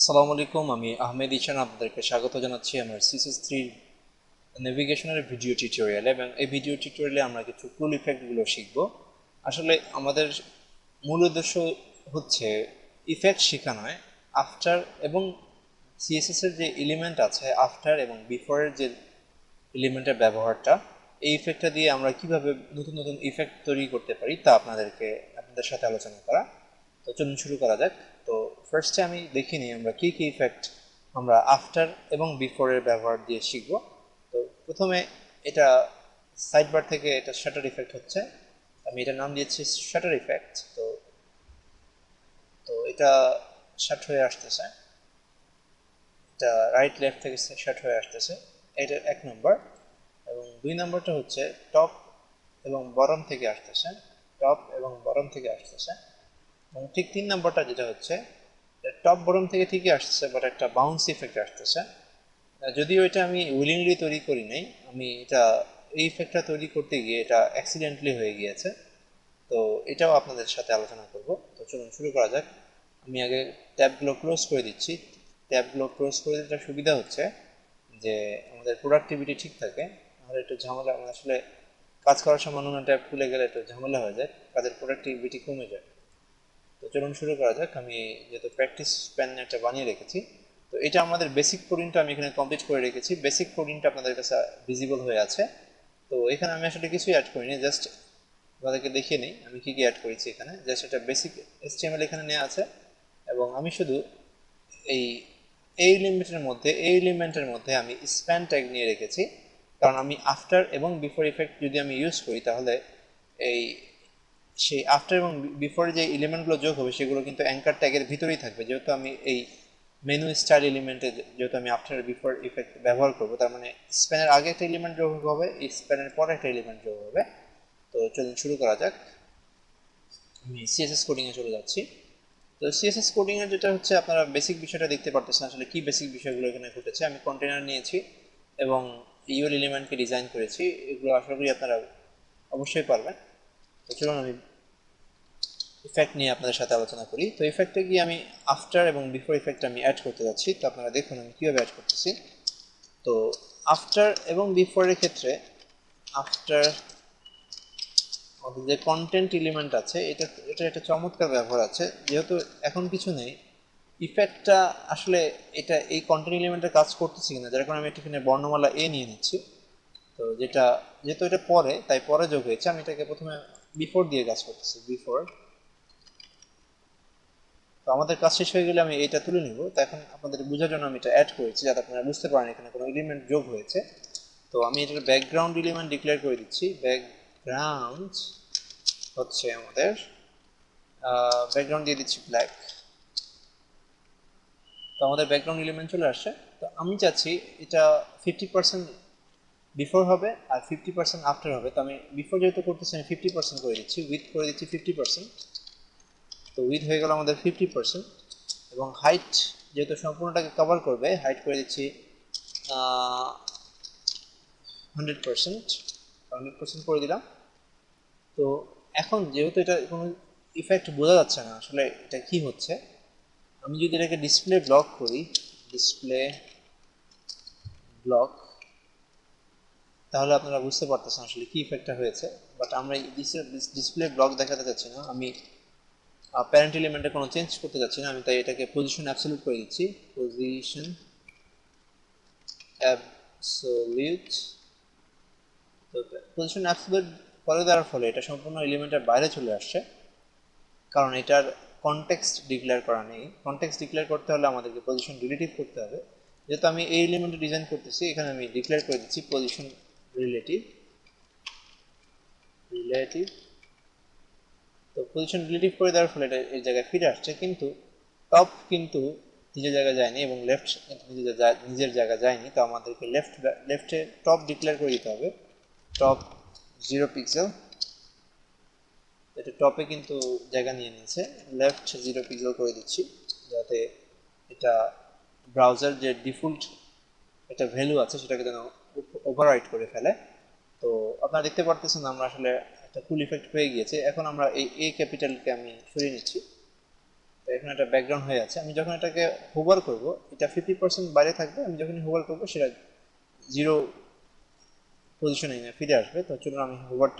আসসালামু আলাইকুম, আমি আহমেদ ইশান আপনাদেরকে স্বাগত জানাচ্ছি আমার CSS3 নেভিগেশনের ভিডিও টিউটোরিয়ালে। এবং এই ভিডিও টিউটোরিয়ালে আমরা কিছু টুল ইফেক্টগুলো শিখব। আসলে আমাদের মূল উদ্দেশ্য হচ্ছে ইফেক্ট শেখা নয়, আফটার এবং সিএসএস এর যে এলিমেন্ট আছে আফটার এবং বিফোরের যে এলিমেন্টের ব্যবহারটা, এই ইফেক্টটা দিয়ে আমরা কিভাবে নতুন নতুন ইফেক্ট তৈরি করতে পারি তা আপনাদের সাথে আলোচনা করা। তো চলুন শুরু করা যাক। তো ফার্স্টে আমি দেখিনি আমরা কি কি ইফেক্ট আমরা আফটার এবং বিফোরের ব্যবহার দিয়ে শিখব। তো প্রথমে এটা সাইড বার থেকে এটা শাটার ইফেক্ট হচ্ছে, আমি এটার নাম দিয়েছি শাটার ইফেক্ট। তো তো এটা শাট হয়ে আসতেছে, এটা রাইট লেফট থেকে শাট হয়ে আসতেছে, এটা এক নম্বর। এবং দুই নম্বরটা হচ্ছে টপ এবং বটম থেকে আসতেছে, টপ এবং বটম থেকে আসতেছে। এবং ঠিক তিন নম্বরটা যেটা হচ্ছে টপ বটম থেকে ঠিকই আসতেছে, বাট একটা বাউন্স ইফেক্ট আসতেছে। যদিও এটা আমি উইলিংলি তৈরি করি নাই, আমি এটা এই ইফেক্টটা তৈরি করতে গিয়ে এটা অ্যাক্সিডেন্টালি হয়ে গিয়েছে। তো এটাও আপনাদের সাথে আলোচনা করব। তো চলুন শুরু করা যাক। আমি আগে ট্যাবগুলো ক্লোজ করে দিচ্ছি। ট্যাবগুলো ক্লোজ করে দিতে সুবিধা হচ্ছে যে আমাদের প্রোডাক্টিভিটি ঠিক থাকে। আমাদের একটু ঝামেলা, মানে আসলে কাজ করার সময় অন্য ট্যাব খুলে গেলে একটু ঝামেলা হয়ে যায়, কাজের প্রোডাক্টিভিটি কমে যায়। তো চলুন শুরু করা যাক। আমি যেহেতু প্র্যাকটিস প্যান একটা বানিয়ে রেখেছি, তো এটা আমাদের বেসিক কোডিংটা আমি এখানে কমপ্লিট করে রেখেছি। বেসিক কোডিংটা আপনাদের কাছে ভিজিবল হয়ে আছে। তো এখানে আমি আসলে কিছুই অ্যাড করিনি, জাস্ট আপনাদেরকে দেখিয়ে নিই আমি কি কি অ্যাড করেছি এখানে। জাস্ট এটা বেসিক HTML এখানে নেওয়া আছে, এবং আমি শুধু এই এই এলিমেন্টের মধ্যে আমি স্প্যান ট্যাগ নিয়ে রেখেছি। কারণ আমি আফটার এবং বিফোর ইফেক্ট যদি আমি ইউজ করি, তাহলে এই সেই আফটার এবং বিফোরে যে এলিমেন্টগুলো যোগ হবে সেগুলো কিন্তু অ্যাঙ্কার ট্যাগের ভিতরেই থাকবে। যেহেতু আমি এই মেনু স্টাইল এলিমেন্টে, যেহেতু আমি আফটার বিফোর ইফেক্ট ব্যবহার করব, তার মানে স্প্যানের আগে একটা এলিমেন্ট যোগ হবে, স্প্যানের পরে একটা এলিমেন্ট যোগ হবে। তো চলুন শুরু করা যাক। আমি সিএসএস কোডিংয়ে চলে যাচ্ছি। তো সিএসএস কোডিংয়ের যেটা হচ্ছে, আপনারা বেসিক বিষয়টা দেখতে পারতেছেন আসলে কি বেসিক বিষয়গুলো এখানে ঘটেছে। আমি কন্টেনার নিয়েছি এবং ইউএল এলিমেন্টকে ডিজাইন করেছি। এগুলো আশা করি আপনারা অবশ্যই পারবেন। তো চলুন আমি ইফেক্ট নিয়ে আপনাদের সাথে আলোচনা করি। তো ইফেক্টে গিয়ে আমি আফটার এবং বিফোর ইফেক্ট আমি অ্যাড করতে যাচ্ছি। তো আপনারা দেখুন আমি কীভাবে অ্যাড করতেছি। তো আফটার এবং বিফোরের ক্ষেত্রে আফটার আমাদের যে কন্টেন্ট এলিমেন্ট আছে, এটা একটা চমৎকার ব্যবহার আছে। যেহেতু এখন কিছু নেই, ইফেক্টটা আসলে এটা এই কন্টেন্ট এলিমেন্টের কাজ করতেছি কিনা, যার কারণে আমি এখানে বর্ণমালা এ নিয়ে নিচ্ছি। তো যেহেতু এটা পরে, তাই পরে যোগ হয়েছে, আমি এটাকে প্রথমে বিফোর দিয়ে কাজ করতেছি, বিফোর। তো আমাদের কাজ শেষ হয়ে গেলে আমি এটা তুলে নিব। তো এখন আপনাদের বোঝার জন্য আমি এটা অ্যাড করেছি, যাতে আপনারা বুঝতে পারেন এখানে কোনো এলিমেন্ট যোগ হয়েছে। তো আমি এটার ব্যাকগ্রাউন্ড এলিমেন্ট ডিক্লেয়ার করে দিচ্ছি। ব্যাকগ্রাউন্ড হচ্ছে আমাদের ব্যাকগ্রাউন্ড দিয়ে দিচ্ছি ব্ল্যাক। তো আমাদের ব্যাকগ্রাউন্ড এলিমেন্ট চলে আসছে। তো আমি চাচ্ছি এটা 50% বিফোর হবে আর 50% আফটার হবে। তো আমি বিফোর যেহেতু করতেছি, আমি 50% করে দিচ্ছি, উইথ করে দিচ্ছি 50%। তো উইথ হয়ে গেল আমাদের 50%। এবং হাইট যেহেতু সম্পূর্ণটাকে কভার করবে, হাইট করে দিচ্ছি 100%। 100% করে দিলাম। তো এখন যেহেতু এটা কোনো ইফেক্ট বোঝা যাচ্ছে না আসলে এটা কি হচ্ছে, আমি যদি এটাকে ডিসপ্লে ব্লক করি, ডিসপ্লে ব্লক, তাহলে আপনারা বুঝতে পারতেছেন আসলে কি ইফেক্টটা হয়েছে। বাট আমরা ডিসপ্লে ব্লক দেখাতে চাচ্ছি না, আমি প্যারেন্ট এলিমেন্টে কোনো চেঞ্জ করতে যাচ্ছি না। আমি তাই এটাকে পজিশন অ্যাবসলিউট করে দিচ্ছি, পজিশন অ্যাবসলিউট। তো পজিশন অ্যাবসলিউট করে দেওয়ার ফলে এটা সম্পূর্ণ এলিমেন্টের বাইরে চলে আসছে, কারণ এটার কনটেক্সট ডিক্লেয়ার করা নেই। কনটেক্সট ডিক্লেয়ার করতে হলে আমাদেরকে পজিশন রিলেটিভ করতে হবে। যেহেতু আমি এই এলিমেন্টে ডিজাইন করতেছি, এখানে আমি ডিক্লেয়ার করে দিচ্ছি পজিশন রিলেটিভ। রিলেটিভ তো পজিশন রিলেটিভ করে দেওয়ার ফলে এটা এই জায়গায় ফিরে আসছে, কিন্তু টপ কিন্তু নিজের জায়গায় যায়নি এবং লেফট কিন্তু নিজের জায়গায় যায়নি। তো আমাদেরকে লেফটে টপ ডিক্লেয়ার করে দিতে হবে, টপ 0 পিক্সেল। এটা টপে কিন্তু জায়গা নিয়ে নিয়েছে, লেফট 0 পিক্সেল করে দিচ্ছি, যাতে এটা ব্রাউজার যে ডিফল্ট একটা ভ্যালু আছে সেটাকে যেন ওভাররাইট করে ফেলে। তো আপনারা দেখতে পারতেছেন আমরা আসলে একটা ফুল ইফেক্ট পেয়ে গিয়েছে। এখন আমরা এই এ ক্যাপিটালকে আমি সরিয়ে নিচ্ছি। তো এখানে একটা ব্যাকগ্রাউন্ড হয়ে আছে। আমি যখন এটাকে হোভার করব, এটা 50% বাইরে থাকবে, আমি যখনই হোভার করব সেটা জিরো পজিশনে ফিরে আসবে। তো চলুন আমি হোভার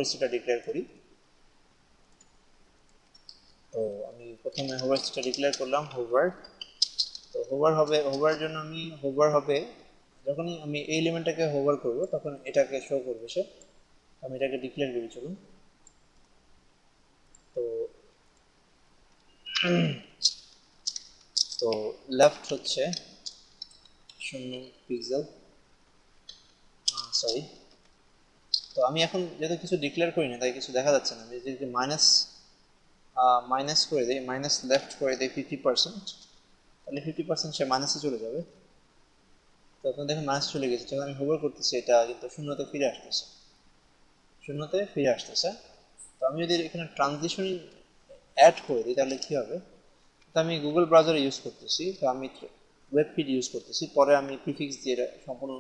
স্টেটটা ডিক্লেয়ার করি। তো আমি প্রথমে হোভার স্টেটটা ডিক্লেয়ার করলাম হোভার। তো হোভার জন্য আমি হোভার হবে যখনই আমি এই এলিমেন্টটাকে হোভার করব তখন এটাকে শো করবে সে। আমি এটাকে ডিক্লেয়ার করি চলুন। তো তো লেফট হচ্ছে 0 পিক্সেল, সরি। তো আমি এখন যেহেতু কিছু ডিক্লেয়ার করি না তাই কিছু দেখা যাচ্ছে না। আমি যদি মাইনাস করে দিই, মাইনাস লেফট করে দিই 50%, তাহলে 50% সে মাইনাসে চলে যাবে। তো আপনার দেখুন মাইনাস চলে গেছে। যখন আমি হোভার করতেছি এটা কিন্তু শূন্যতে ফিরে আসতেছে। তো আমি যদি এখানে ট্রানজিশন অ্যাড করে দিই তাহলে কী হবে? তো আমি গুগল ব্রাউজার ইউজ করতেছি, তো আমি ওয়েব ফিড ইউজ করতেছি, পরে আমি প্রিফিক্স দিয়ে সম্পূর্ণ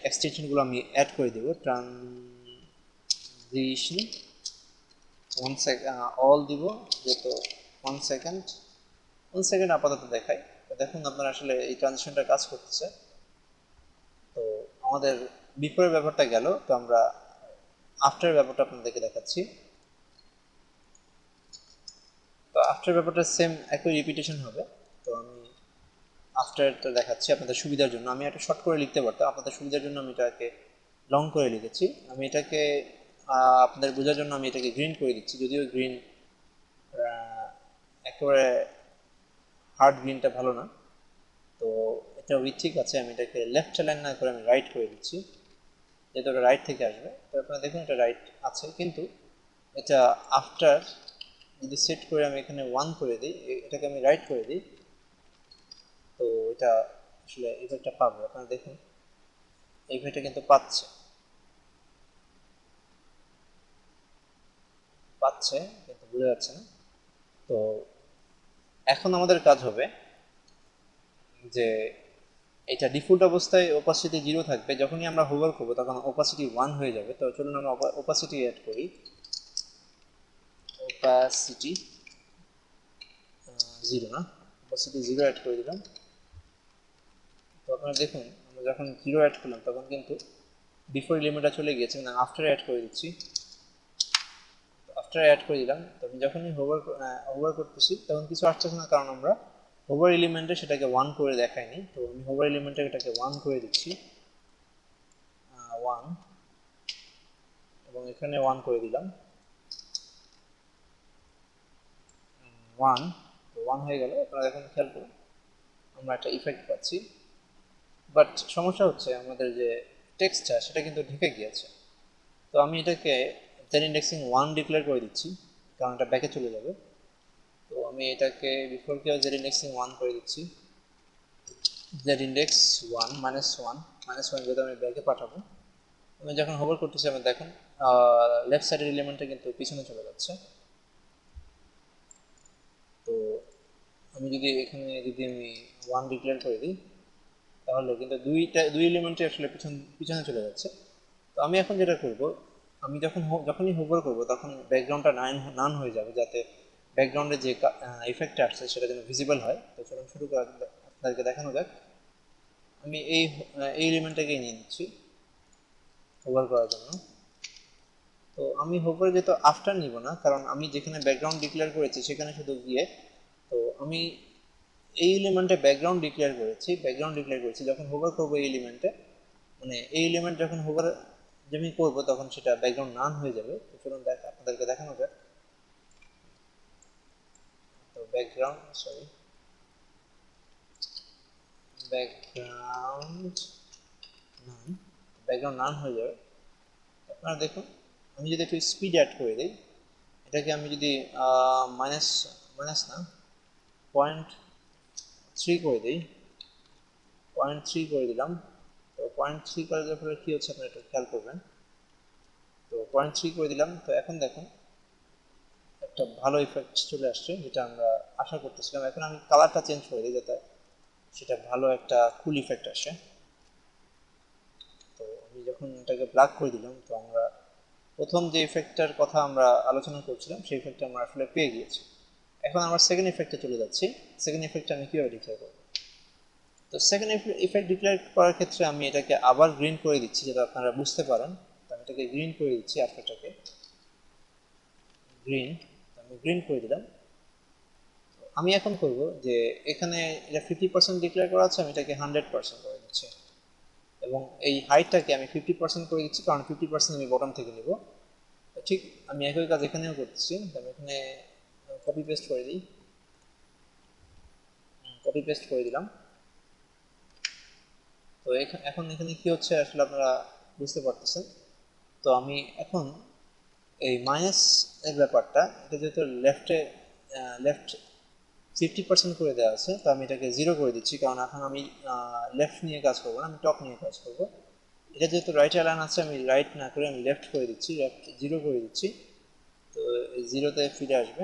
এক্সটেনশনগুলো আমি অ্যাড করে দেবো। ট্রানজিশন 1 সেকেন্ড অল দিব, যেহেতু 1 সেকেন্ড 1 সেকেন্ড আপাতত দেখাই। তো দেখুন আপনার আসলে এই ট্রানজিশনটা কাজ করতেছে। তো আমাদের বিফোরের ব্যাপারটা গেল, তো আমরা আফটার ব্যাপারটা আপনাদেরকে দেখাচ্ছি। তো আফটার ব্যাপারটা সেম একই রিপিটেশন হবে। তো আমি আফটারটা দেখাচ্ছি আপনাদের সুবিধার জন্য। আমি একটা শর্ট করে লিখতে পারতাম, আপনাদের সুবিধার জন্য আমি এটাকে লং করে লিখেছি। আমি এটাকে আপনাদের বোঝার জন্য আমি এটাকে গ্রিন করে দিচ্ছি, যদিও গ্রিন একেবারে হার্ড গ্রিনটা ভালো না। তো এটা ঠিক আছে, আমি এটাকে লেফট অ্যালাইন না করে আমি রাইট করে দিচ্ছি, যেহেতু এটা রাইট থেকে আসবে। তো আপনারা দেখুন এটা রাইট আছে, কিন্তু এটা আফটার যদি সেট করে আমি এখানে 1 করে দিই, এটাকে আমি রাইট করে দিই, তো এটা আসলে ইফেক্টটা পাবে। আপনারা দেখুন এই ইফেক্টটা কিন্তু পাচ্ছে কিন্তু বোঝা যাচ্ছে না। তো এখন আমাদের কাজ হবে যে এটা ডিফল্ট অবস্থায় ওপাসিটি 0 থাকবে, যখনই আমরা হোভার করবো তখন ওপাসিটি 1 হয়ে যাবে। তো চলুন আমরা ওপাসিটি অ্যাড করি। ওপাসিটি 0 না, ওপাসিটি 0 অ্যাড করে দিলাম। তো আপনারা দেখুন আমরা যখন 0 অ্যাড করলাম তখন কিন্তু বিফোর এলিমেন্টটা চলে গিয়েছে, মানে আফটার অ্যাড করে দিচ্ছি। আফটার অ্যাড করে দিলাম। তো আমি যখনই হোভার করতেছি তখন কিছু আসতেছে না, কারণ আমরা হোভার এলিমেন্টে সেটাকে 1 করে দেখাইনি। তো আমি হোভার এলিমেন্টে এটাকে 1 করে দিচ্ছি, 1, এবং এখানে 1 করে দিলাম, 1। তো 1 হয়ে গেল। আপনারা এখন খেয়াল করুন আমরা একটা ইফেক্ট পাচ্ছি, বাট সমস্যা হচ্ছে আমাদের যে টেক্সটটা সেটা কিন্তু ঢেকে গিয়েছে। তো আমি এটাকে জেড ইন্ডেক্সিং 1 ডিক্লেয়ার করে দিচ্ছি, কারণ এটা ব্যাকে চলে যাবে। তো আমি এটাকে বিফোরকেও জেড ইন্ডেক্সিং 1 করে দিচ্ছি, জেড ইন্ডেক্স 1 -1 যেহেতু আমি ব্যাকে পাঠাবো। আমি যখন হোভার করতেছি আমি দেখুন লেফট সাইডের এলিমেন্টটা কিন্তু পিছনে চলে যাচ্ছে। তো আমি যদি এখানে আমি 1 ডিক্লেয়ার করে দিই তাহলে কিন্তু দুই এলিমেন্টই আসলে পিছনে চলে যাচ্ছে। তো আমি এখন যেটা করব, আমি যখনই হোভার করব তখন ব্যাকগ্রাউন্ডটা নান হয়ে যাবে, যাতে ব্যাকগ্রাউন্ডে যে ইফেক্টটা আসছে সেটা যেন ভিজিবল হয়। তো চলুন শুরু করা আপনাদেরকে দেখানো যাক। আমি এই এলিমেন্টটাকে নিয়ে নিচ্ছি হোভার করার জন্য। তো আমি হোভার যেহেতু আফটার নিব না, কারণ আমি যেখানে ব্যাকগ্রাউন্ড ডিক্লেয়ার করেছি সেখানে শুধু গিয়ে, তো আমি এই এলিমেন্টে ব্যাকগ্রাউন্ড ডিক্লেয়ার করেছি যখন হোভার করবো এই এলিমেন্টে, মানে এই এলিমেন্ট যখন হোভার আমি করবো তখন সেটা ব্যাকগ্রাউন্ড নান হয়ে যাবে। তো চলুন আপনাদেরকে দেখানো যাক। তো ব্যাকগ্রাউন্ড নান হয়ে যাবে। আপনারা দেখুন আমি যদি একটু স্পিড অ্যাড করে দিই, এটাকে আমি যদি মাইনাস মাইনাস না 0.3 করে দিই, 0.3 করে দিলাম। তো 0.3 করে দেওয়ার ফলে কী হচ্ছে আপনারা একটু খেয়াল করবেন। তো 0.3 করে দিলাম। তো এখন দেখুন একটা ভালো ইফেক্ট চলে আসছে, যেটা আমরা আশা করতেছিলাম। এখন আমি কালারটা চেঞ্জ করে দিই যাতে সেটা ভালো একটা কুল ইফেক্ট আসে। তো আমি যখন এটাকে ব্ল্যাক করে দিলাম, তো আমরা প্রথম যে ইফেক্টটার কথা আমরা আলোচনা করছিলাম সেই ইফেক্টটা আমরা আসলে পেয়ে গিয়েছি। এখন আমরা সেকেন্ড ইফেক্টে চলে যাচ্ছি। সেকেন্ড ইফেক্টটা আমি কীভাবে ডিক্লেয়ার করব? তো সেকেন্ড ইফেক্ট ডিক্লেয়ার করার ক্ষেত্রে আমি এটাকে আবার গ্রিন করে দিচ্ছি, যাতে আপনারা বুঝতে পারেন। তো আমি এটাকে গ্রিন করে দিচ্ছি, আফটারটাকে গ্রিন, আমি গ্রিন করে দিলাম। আমি এখন করব যে এখানে এটা 50% ডিক্লেয়ার করা আছে, আমি এটাকে 100% করে দিচ্ছি, এবং এই হাইটটাকে আমি 50% করে দিচ্ছি, কারণ 50% আমি বটম থেকে নিব। ঠিক আমি একই কাজ এখানেও করতেছি। আমি এখানে কপি পেস্ট করে দিই, কপি পেস্ট করে দিলাম। তো এখন এখানে কি হচ্ছে আসলে আপনারা বুঝতে পারতেছেন। তো আমি এখন এই মাইনাস এর ব্যাপারটা, এটা যেহেতু লেফট 50% করে দেওয়া আছে, তো আমি এটাকে 0 করে দিচ্ছি, কারণ এখন আমি লেফট নিয়ে কাজ করবো না, আমি টপ নিয়ে কাজ করব। এটা যেহেতু রাইট অ্যালাইন আছে, আমি রাইট না করে আমি লেফট করে দিচ্ছি, লেফট 0 করে দিচ্ছি। তো এই 0-তে ফিরে আসবে,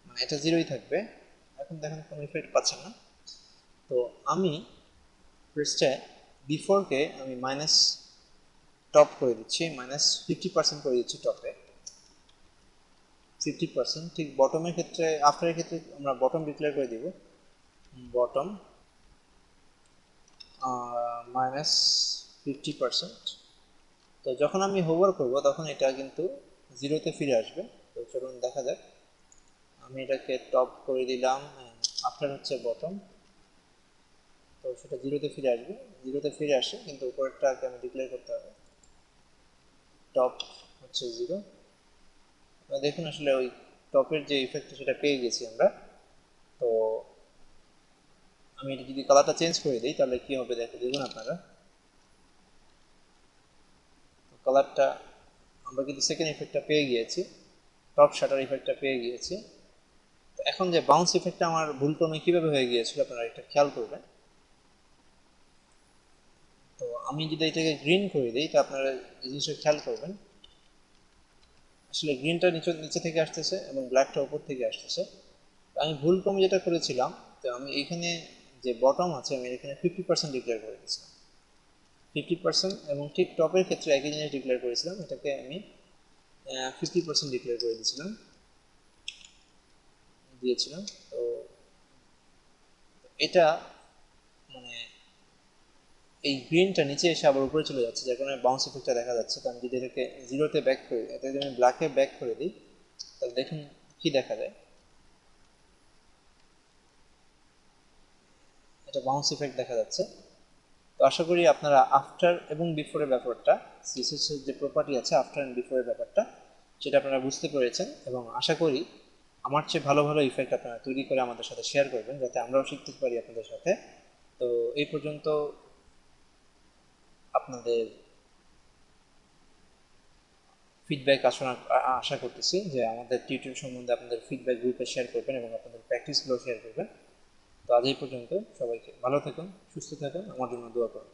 মানে এটা 0ই থাকবে। এখন দেখেন কোনো ইফেক্ট পাচ্ছে না। তো আমি ফার্স্টে বিফোরকে আমি মাইনাস টপ করে দিচ্ছি, -50% করে দিচ্ছি টপে, 50%। ঠিক বটমের ক্ষেত্রে, আফটারের ক্ষেত্রে আমরা বটম ডিক্লেয়ার করে দিব, বটম -50%। তো যখন আমি হোভার করব তখন এটা কিন্তু 0-তে ফিরে আসবে। তো চলুন দেখা যাক। আমি এটাকে টপ করে দিলাম, আফটার হচ্ছে বটম, তো সেটা 0-তে ফিরে আসবে। 0-তে ফিরে আসে, কিন্তু উপরেরটাকে আমি ডিক্লেয়ার করতে হবে, টপ হচ্ছে 0। দেখুন আসলে ওই টপের যে ইফেক্টটা সেটা পেয়ে গেছি আমরা। তো আমি এটা যদি কালারটা চেঞ্জ করে দিই তাহলে কি হবে দেখুন আপনারা। তো কালারটা আমরা কিন্তু সেকেন্ড ইফেক্টটা পেয়ে গিয়েছি, টপ শাটার ইফেক্টটা পেয়ে গিয়েছি। তো এখন যে বাউন্স ইফেক্টটা আমার ভুলক্রমে কীভাবে হয়ে গিয়েছিল আপনারা এটা খেয়াল করবেন। তো আমি যদি এটাকে গ্রিন করে দিই, তো আপনারা এই জিনিসটা খেয়াল করবেন, আসলে গ্রিনটা নিচে থেকে আসতেছে এবং ব্ল্যাকটা উপর থেকে আসতেছে। আমি ভুলক্রমে যেটা করেছিলাম, তো আমি এইখানে যে বটম আছে আমি এখানে 50% ডিক্লেয়ার করে দিয়েছিলাম, 50%, এবং ঠিক টপের ক্ষেত্রে একই জিনিস ডিক্লেয়ার করেছিলাম, এটাকে আমি 50% ডিক্লেয়ার করে দিয়েছিলাম। তো এটা মানে এই গ্রিনটা নিচে এসে আবার উপরে চলে যাচ্ছে, যার কারণে বাউন্স ইফেক্টটা দেখা যাচ্ছে। তো আমি যদি এটাকে 0-তে ব্যাক করি, এটা যদি আমি ব্ল্যাকে ব্যাক করে দিই, তাহলে দেখুন কি দেখা যায়, এটা বাউন্স ইফেক্ট দেখা যাচ্ছে। তো আশা করি আপনারা আফটার এবং বিফোরের ব্যাপারটা, সিএসএস এর যে প্রপার্টি আছে আফটার অ্যান্ড বিফোরের ব্যাপারটা, সেটা আপনারা বুঝতে পেরেছেন, এবং আশা করি আমার চেয়ে ভালো ভালো ইফেক্ট আপনারা তৈরি করে আমাদের সাথে শেয়ার করবেন, যাতে আমরাও শিখতে পারি আপনাদের সাথে। তো এই পর্যন্ত আপনাদের ফিডব্যাক আশা করতেছি যে আমাদের টিউটোরিয়াল সম্বন্ধে আপনাদের ফিডব্যাক গ্রুপে শেয়ার করবেন এবং আপনাদের প্র্যাকটিসগুলো শেয়ার করবেন। তো আজ এই পর্যন্ত, সবাইকে ভালো থাকুন, সুস্থ থাকুন, আমার জন্য দোয়া করুন।